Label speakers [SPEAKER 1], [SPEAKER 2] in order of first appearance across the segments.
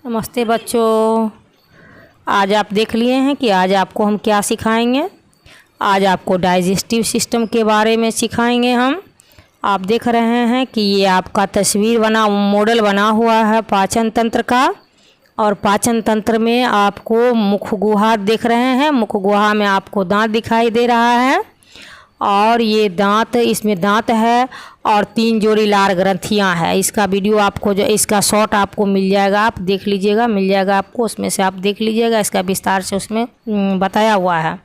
[SPEAKER 1] नमस्ते बच्चों। आज आप देख लिए हैं कि आज आपको हम क्या सिखाएंगे। आज आपको डाइजेस्टिव सिस्टम के बारे में सिखाएंगे हम। आप देख रहे हैं कि ये आपका तस्वीर बना मॉडल बना हुआ है पाचन तंत्र का। और पाचन तंत्र में आपको मुख गुहा देख रहे हैं। मुख गुहा में आपको दांत दिखाई दे रहा है और ये दांत, इसमें दांत है और 3 जोड़ी लार ग्रंथियां हैं। इसका वीडियो आपको जो इसका शॉर्ट आपको मिल जाएगा, आप देख लीजिएगा, मिल जाएगा आपको, उसमें से आप देख लीजिएगा। इसका विस्तार से उसमें बताया हुआ है।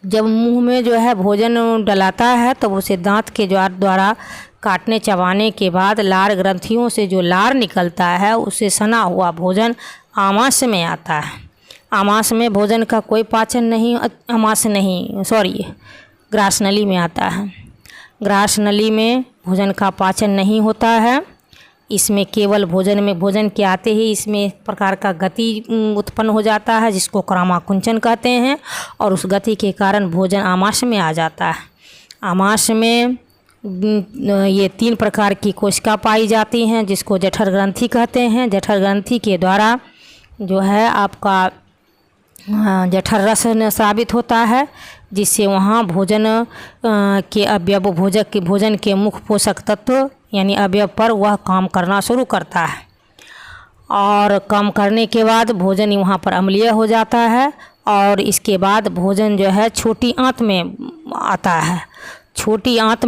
[SPEAKER 1] जब मुंह में जो है भोजन डलाता है तब उसे दांत के द्वारा काटने चबाने के बाद लार ग्रंथियों से जो लार निकलता है उसे सना हुआ भोजन आमाशय में आता है। आमाशय में भोजन का कोई पाचन नहीं, ग्रास नली में आता है। ग्रास नली में भोजन का पाचन नहीं होता है। इसमें केवल भोजन के आते ही इसमें एक प्रकार का गति उत्पन्न हो जाता है जिसको क्रमाकुंचन कहते हैं, और उस गति के कारण भोजन आमाशय में आ जाता है। आमाशय में ये 3 प्रकार की कोशिका पाई जाती हैं जिसको जठर ग्रंथि कहते हैं। जठर ग्रंथि के द्वारा जो है आपका जठर रस स्रावित होता है, जिससे वहाँ भोजन के अवयव भोजन के मुख्य पोषक तत्व यानी अवयव पर वह काम करना शुरू करता है। और काम करने के बाद भोजन वहाँ पर अम्लीय हो जाता है और इसके बाद भोजन जो है छोटी आंत में आता है। छोटी आंत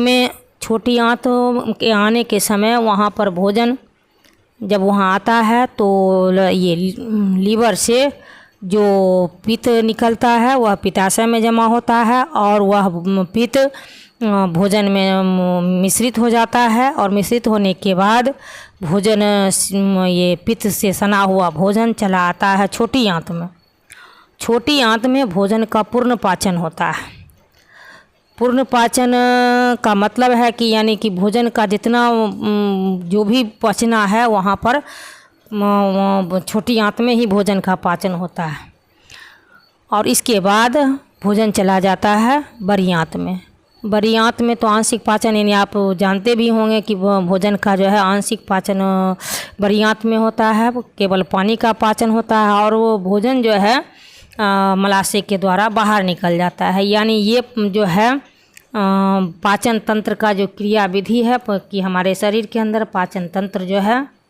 [SPEAKER 1] के आने के समय वहाँ पर भोजन जब वहाँ आता है तो ये लीवर से जो पित्त निकलता है वह पित्ताशय में जमा होता है और वह पित्त भोजन में मिश्रित हो जाता है। और मिश्रित होने के बाद भोजन ये पित्त से सना हुआ भोजन चला आता है छोटी आंत में। छोटी आंत में भोजन का पूर्ण पाचन होता है। पूर्ण पाचन का मतलब है कि यानी कि भोजन का जितना जो भी पचना है वहाँ पर छोटी आंत में ही भोजन का पाचन होता है। और इसके बाद भोजन चला जाता है बड़ी आंत में। बड़ी आंत में तो आंशिक पाचन, यानी आप जानते भी होंगे कि भोजन का जो है आंशिक पाचन बड़ी आंत में होता है। केवल पानी का पाचन होता है और वो भोजन जो है मलाशय के द्वारा बाहर निकल जाता है। यानी ये जो है पाचन तंत्र का जो क्रिया विधि है कि हमारे शरीर के अंदर पाचन तंत्र जो है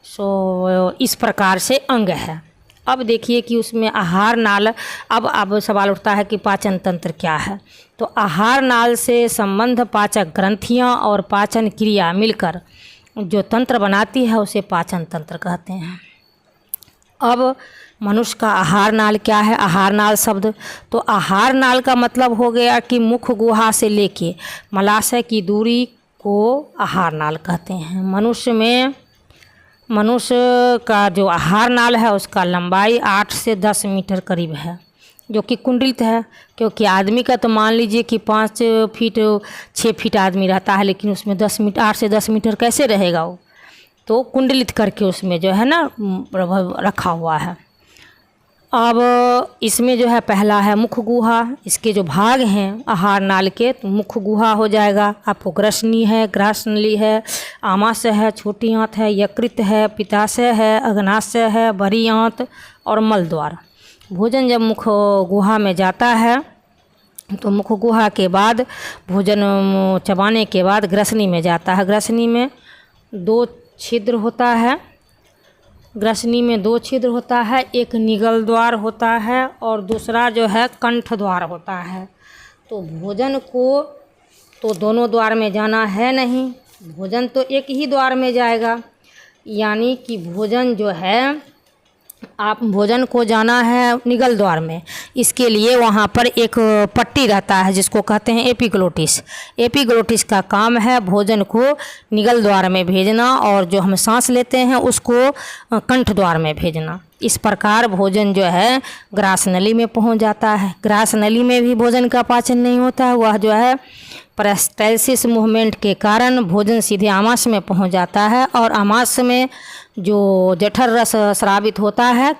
[SPEAKER 1] सो इस प्रकार से अंग है। अब देखिए कि उसमें आहार नाल, अब सवाल उठता है कि पाचन तंत्र क्या है। तो आहार नाल से संबंध पाचक ग्रंथियां और पाचन क्रिया मिलकर जो तंत्र बनाती है उसे पाचन तंत्र कहते हैं। अब मनुष्य का आहार नाल क्या है? आहार नाल शब्द, तो आहार नाल का मतलब हो गया कि मुख गुहा से लेके मलाशय की दूरी को आहार नाल कहते हैं। मनुष्य का जो आहार नाल है उसका लंबाई 8 से 10 मीटर करीब है, जो कि कुंडलित है। क्योंकि आदमी का तो मान लीजिए कि 5 फीट 6 फीट आदमी रहता है, लेकिन उसमें 8 से 10 मीटर कैसे रहेगा वो? तो कुंडलित करके उसमें जो है ना रखा हुआ है। अब इसमें जो है पहला है मुख गुहा। इसके जो भाग हैं आहार नाल के, तो मुख गुहा हो जाएगा आपको। ग्रसनी है, ग्रास नली है, आमाशय है, छोटी आंत है, यकृत है, पित्ताशय है, अग्नाशय है, बड़ी आंत और मल द्वार। भोजन जब मुख गुहा में जाता है तो मुख गुहा के बाद भोजन चबाने के बाद ग्रसनी में जाता है। ग्रसनी में 2 छिद्र होता है। ग्रसनी में 2 छिद्र होता है, एक निगल द्वार होता है और दूसरा जो है कंठ द्वार होता है। तो भोजन को तो दोनों द्वार में जाना है नहीं, भोजन तो एक ही द्वार में जाएगा। यानी कि भोजन जो है आप भोजन को जाना है निगल द्वार में, इसके लिए वहाँ पर एक पट्टी रहता है जिसको कहते हैं एपिग्लोटिस। एपिग्लोटिस का काम है भोजन को निगल द्वार में भेजना और जो हम सांस लेते हैं उसको कंठ द्वार में भेजना। इस प्रकार भोजन जो है ग्रास नली में पहुँच जाता है। ग्रास नली में भी भोजन का पाचन नहीं होता है, वह जो है पेरिस्टाल्सिस मूवमेंट के कारण भोजन सीधे आमाशय में पहुँच जाता है। और आमाशय में जो जठर रस स्रावित होता है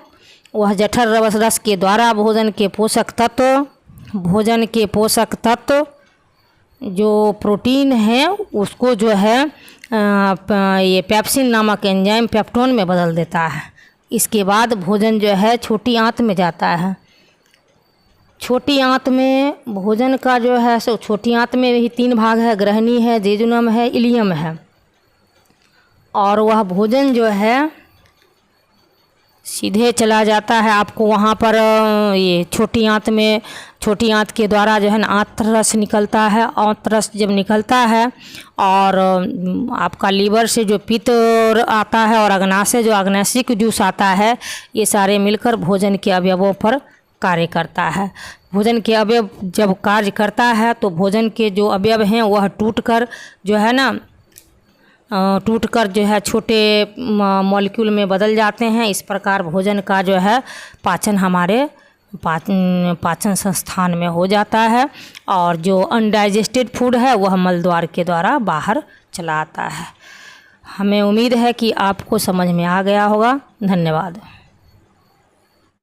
[SPEAKER 1] वह जठर रस के द्वारा भोजन के पोषक तत्व जो प्रोटीन है उसको जो है ये पेप्सिन नामक एंजाइम पेप्टोन में बदल देता है। इसके बाद भोजन जो है छोटी आंत में जाता है। छोटी आंत में भोजन का जो है सो छोटी आंत में ही 3 भाग है, ग्रहणी है, जेजुनम है, इलियम है। और वह भोजन जो है सीधे चला जाता है आपको वहाँ पर ये छोटी आंत के द्वारा जो है ना आंत्ररस निकलता है। आंत्ररस जब निकलता है और आपका लीवर से जो पित्त आता है और अग्नाशय जो अग्नाशिक जूस आता है, ये सारे मिलकर भोजन के अवयवों पर कार्य करता है। भोजन के अवयव जब कार्य करता है तो भोजन के जो अवयव हैं वह टूटकर जो है छोटे मॉलिक्यूल में बदल जाते हैं। इस प्रकार भोजन का जो है पाचन हमारे पाचन संस्थान में हो जाता है और जो अनडाइजेस्टेड फूड है वह मलद्वार के द्वारा बाहर चला आता है। हमें उम्मीद है कि आपको समझ में आ गया होगा। धन्यवाद।